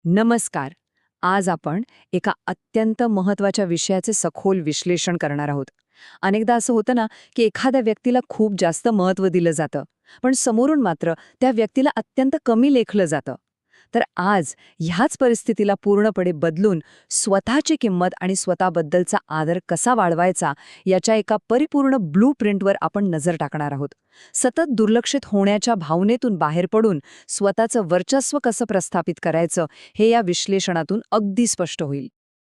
नमस्कार. आज आपण एका अत्यंत महत्त्वाच्या विषयाचे सखोल विश्लेषण करणार आहोत. अनेकदा असं होतं ना, की एखाद्या व्यक्तीला खूप जास्त महत्त्व दिलं जातं, पण समोरून मात्र त्या व्यक्तीला अत्यंत कमी लेखलं जातं. तर आज ह्याच परिस्थितीला पूर्णपणे बदलून स्वतःची किंमत आणि स्वतःबद्दलचा आदर कसा वाढवायचा याच्या एका परिपूर्ण ब्लू प्रिंटवर आपण नजर टाकणार आहोत. सतत दुर्लक्षित होण्याच्या भावनेतून बाहेर पडून स्वतःचं वर्चस्व कसं प्रस्थापित करायचं हे या विश्लेषणातून अगदी स्पष्ट होईल.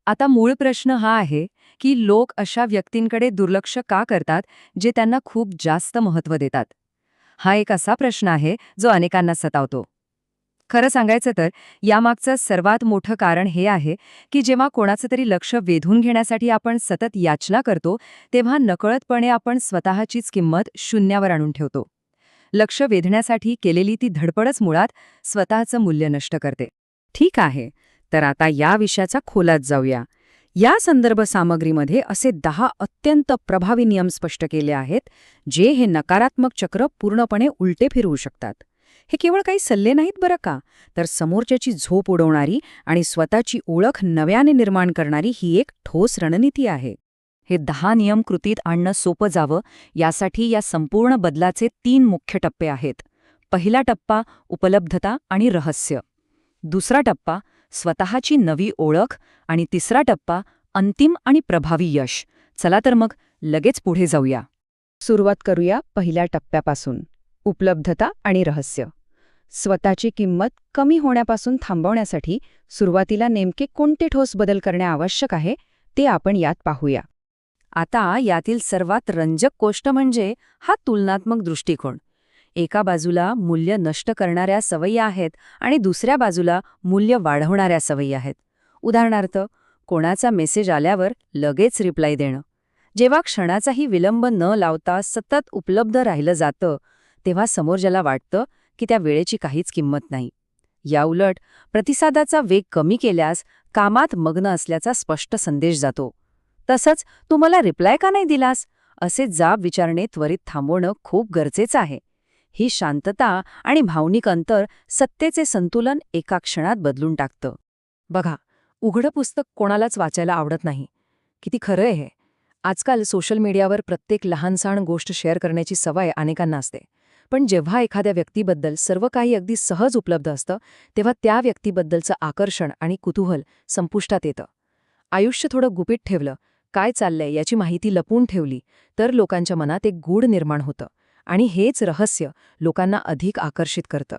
आता मूळ प्रश्न हा आहे की लोक अशा व्यक्तींकडे दुर्लक्ष का करतात जे त्यांना खूप जास्त महत्त्व देतात. हा एक असा प्रश्न आहे जो अनेकांना सतावतो. खरं सांगायचं तर यामागचं सर्वात मोठं कारण हे आहे की जेव्हा कोणाचं तरी लक्ष वेधून घेण्यासाठी आपण सतत याचना करतो तेव्हा नकळतपणे आपण स्वतःचीच किंमत शून्यावर आणून ठेवतो. लक्ष वेधण्यासाठी केलेली ती धडपडच मुळात स्वतःचं मूल्य नष्ट करते. ठीक आहे, तर आता या विषयाचा खोलात जाऊया. या संदर्भ सामग्रीमध्ये असे 10 अत्यंत प्रभावी नियम स्पष्ट केले आहेत जे हे नकारात्मक चक्र पूर्णपणे उलटे फिरवू शकतात. हे केवळ काही सल्ले नाहीत बरं का, तर समोरच्याची झोप उडवणारी आणि स्वतःची ओळख नव्याने निर्माण करणारी ही एक ठोस रणनीती आहे. हे 10 नियम कृतीत आणणं सोपं जावं यासाठी या संपूर्ण बदलाचे 3 मुख्य टप्पे आहेत. पहिला टप्पा उपलब्धता आणि रहस्य. दुसरा टप्पा स्वतःची नवी ओळख आणि तिसरा टप्पा अंतिम आणि प्रभावी यश. चला तर मग लगेच पुढे जाऊया. सुरुवात करूया पहिल्या टप्प्यापासून, उपलब्धता आणि रहस्य. स्वतःची किंमत कमी होण्यापासून थांबवण्यासाठी सुरुवातीला नेमके कोणते ठोस बदल करणे आवश्यक आहे ते आपण यात पाहूया. आता यातील सर्वात रंजक गोष्ट म्हणजे हा तुलनात्मक दृष्टिकोन. एका बाजूला मूल्य नष्ट करणाऱ्या सवयी आहेत आणि दुसऱ्या बाजूला मूल्य वाढवणाऱ्या सवयी आहेत. उदाहरणार्थ, कोणाचा मेसेज आल्यावर लगेच रिप्लाय देणं. जेव्हा क्षणाचाही विलंब न लावता सतत उपलब्ध राहिलं जातं तेव्हा समोरच्याला वाटतं की त्या वेळेची काहीच किंमत नाही. याउलट प्रतिसादाचा वेग कमी केल्यास कामात मग्न असल्याचा स्पष्ट संदेश जातो. तसंच तू मला रिप्लाय का नाही दिलास असे जाब विचारणे त्वरित थांबवणं खूप गरजेचं आहे. ही शांतता आणि भावनिक अंतर सत्तेचे संतुलन एका क्षणात बदलून टाकतं. बघा, उघडं पुस्तक कोणालाच वाचायला आवडत नाही. किती खरं आहे हे. आजकाल सोशल मीडियावर प्रत्येक लहानसहान गोष्ट शेअर करण्याची सवय अनेकांना असते. पण जेव्हा एखाद्या व्यक्तीबद्दल सर्व काही अगदी सहज उपलब्ध असतं तेव्हा त्या व्यक्तीबद्दलचं आकर्षण आणि कुतूहल संपुष्टात येतं. आयुष्य थोडं गुपित ठेवलं, काय चाललंय याची माहिती लपवून ठेवली तर लोकांच्या मनात एक गूढ निर्माण होतं आणि हेच रहस्य लोकांना अधिक आकर्षित करतं.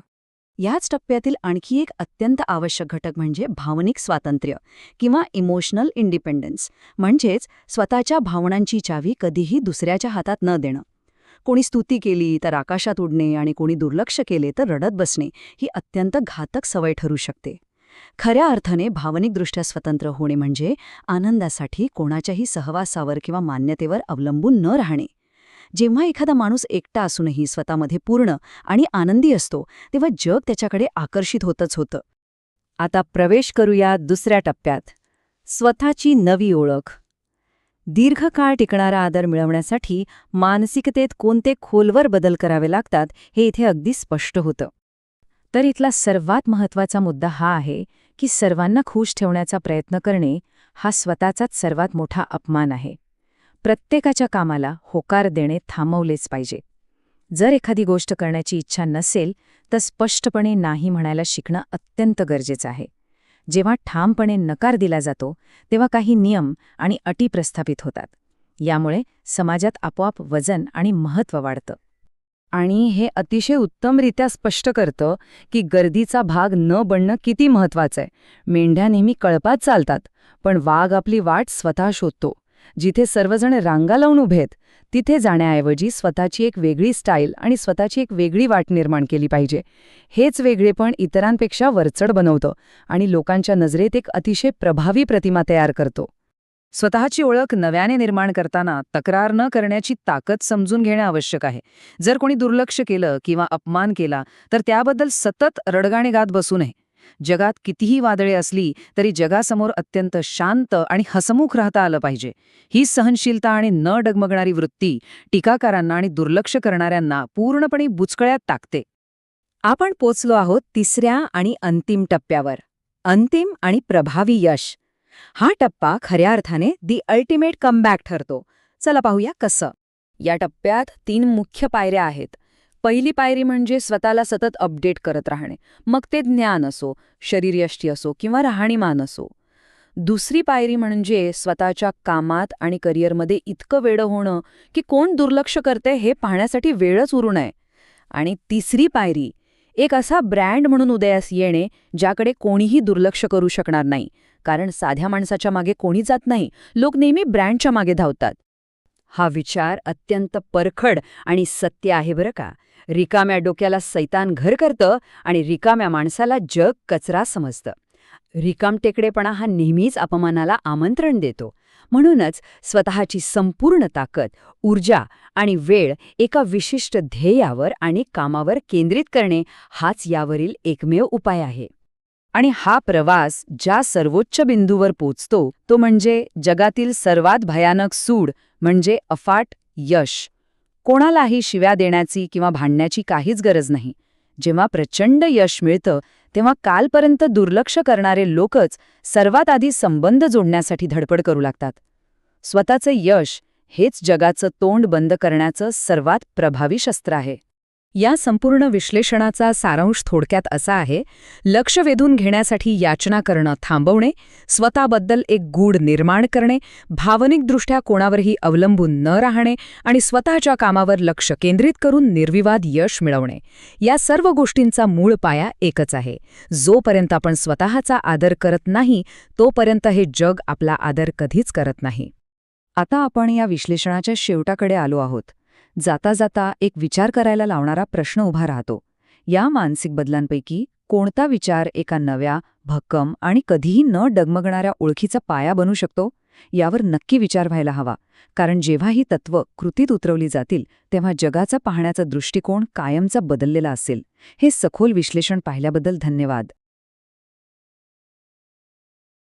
याच टप्प्यातील आणखी एक अत्यंत आवश्यक घटक म्हणजे भावनिक स्वातंत्र्य किंवा इमोशनल इंडिपेंडन्स, म्हणजेच स्वतःच्या भावनांची चावी कधीही दुसऱ्याच्या हातात न देणं. कोणी स्तुती केली तर आकाशात उडणे आणि कोणी दुर्लक्ष केले तर रडत बसणे ही अत्यंत घातक सवय ठरू शकते. खऱ्या अर्थाने भावनिकदृष्ट्या स्वतंत्र होणे म्हणजे आनंदासाठी कोणाच्याही सहवासावर किंवा मान्यतेवर अवलंबून न राहणे. जेव्हा एखादा माणूस एकटा असूनही स्वतःमध्ये पूर्ण आणि आनंदी असतो तेव्हा जग त्याच्याकडे आकर्षित होतच होतं. आता प्रवेश करूया दुसऱ्या टप्प्यात, स्वतःची नवी ओळख. दीर्घकाळ टिकणारा आदर मिळवण्यासाठी मानसिकतेत कोणते खोलवर बदल करावे लागतात हे इथे अगदी स्पष्ट होतं. तर इथला सर्वात महत्त्वाचा मुद्दा हा आहे की सर्वांना खुश ठेवण्याचा प्रयत्न करणे हा स्वतःचाच सर्वात मोठा अपमान आहे. प्रत्येकाच्या कामाला होकार देणे थांबवलेच पाहिजे. जर एखादी गोष्ट करण्याची इच्छा नसेल तर स्पष्टपणे नाही म्हणायला शिकणं अत्यंत गरजेचं आहे. जेव्हा ठामपणे नकार दिला जातो तेव्हा काही नियम आणि अटी प्रस्थापित होतात. यामुळे समाजात आपोआप वजन आणि महत्त्व वाढतं. आणि हे अतिशय उत्तमरित्या स्पष्ट करतं की गर्दीचा भाग न बनणं किती महत्वाचं आहे. मेंढ्या नेहमी कळपात चालतात, पण वाघ आपली वाट स्वतः शोधतो. जिथे सर्वजण रांगा लावून उभे आहेत तिथे जाण्याऐवजी स्वतःची एक वेगळी स्टाईल आणि स्वतःची एक वेगळी वाट निर्माण केली पाहिजे. हेच वेगळेपण इतरांपेक्षा वरचढ बनवतं आणि लोकांच्या नजरेत एक अतिशय प्रभावी प्रतिमा तयार करतो. स्वतःची ओळख नव्याने निर्माण करताना तक्रार न करण्याची ताकद समजून घेणं आवश्यक आहे. जर कोणी दुर्लक्ष केलं किंवा अपमान केला तर त्याबद्दल सतत रडगाणे गात बसू नये. जगात कितीही वादळे असली तरी जगासमोर अत्यंत शांत आणि हसमुख राहता आलं पाहिजे. ही सहनशीलता आणि न डगमगणारी वृत्ती टीकाकारांना आणि दुर्लक्ष करणाऱ्यांना पूर्णपणे बुचकळ्यात टाकते. आपण पोचलो आहोत तिसऱ्या आणि अंतिम टप्प्यावर, अंतिम आणि प्रभावी यश. हा टप्पा खऱ्या अर्थाने दी अल्टिमेट कमबॅक ठरतो. चला पाहूया कसं. या टप्प्यात 3 मुख्य पायऱ्या आहेत. पहिली पायरी म्हणजे स्वतःला सतत अपडेट करत राहणे. मग ते ज्ञान असो, शरीरयष्टी असो किंवा राहणीमान असो. दुसरी पायरी म्हणजे स्वतःच्या कामात आणि करिअरमध्ये इतकं वेडं होणं की कोण दुर्लक्ष करते हे पाहण्यासाठी वेळच उरू नये. आणि तिसरी पायरी, एक असा ब्रँड म्हणून उदयास येणे ज्याकडे कोणीही दुर्लक्ष करू शकणार नाही. कारण साध्या माणसाच्या मागे कोणी जात नाही, लोक नेहमी ब्रँडच्या मागे धावतात. हा विचार अत्यंत परखड आणि सत्य आहे बरं का. रिकाम्या डोक्याला सैतान घर करतं आणि रिकाम्या माणसाला जग कचरा समजतं. रिकामटेकडेपणा हा नेहमीच अपमानाला आमंत्रण देतो. म्हणूनच स्वतःची संपूर्ण ताकद, ऊर्जा आणि वेळ एका विशिष्ट ध्येयावर आणि कामावर केंद्रित करणे हाच यावरील एकमेव उपाय आहे. आणि हा प्रवास ज्या सर्वोच्च बिंदूवर पोचतो तो म्हणजे जगातील सर्वात भयानक सूड, म्हणजे अफाट यश. कोणालाही शिव्या देण्याची किंवा भांडण्याची काहीच गरज नाही. जेव्हा प्रचंड यश मिळतं तेव्हा कालपर्यंत दुर्लक्ष करणारे लोकच सर्वात आधी संबंध जोडण्यासाठी धडपड करू लागतात. स्वतःचं यश हेच जगाचं तोंड बंद करण्याचं सर्वात प्रभावी शस्त्र आहे. या संपूर्ण विश्लेषणाचा सारांश थोडक्यात असा आहे: लक्ष वेधून घेण्यासाठी याचना करणं थांबवणे, स्वतःबद्दल एक गूढ निर्माण करणे, भावनिकदृष्ट्या कोणावरही अवलंबून न राहणे आणि स्वतःच्या कामावर लक्ष केंद्रित करून निर्विवाद यश मिळवणे. या सर्व गोष्टींचा मूळ पाया एकच आहे: जोपर्यंत आपण स्वतःचा आदर करत नाही तोपर्यंत हे जग आपला आदर कधीच करत नाही. आता आपण या विश्लेषणाच्या शेवटाकडे आलो आहोत. जाता जाता एक विचार करायला लावणारा प्रश्न उभा राहतो. या मानसिक बदलांपैकी कोणता विचार एका नव्या, भक्कम आणि कधीही न डगमगणाऱ्या ओळखीचा पाया बनू शकतो? यावर नक्की विचार व्हायला हवा. कारण जेव्हा ही तत्त्व कृतीत उतरवली जातील तेव्हा जगाचा पाहण्याचा दृष्टिकोन कायमचा बदललेला असेल. हे सखोल विश्लेषण पाहिल्याबद्दल धन्यवाद.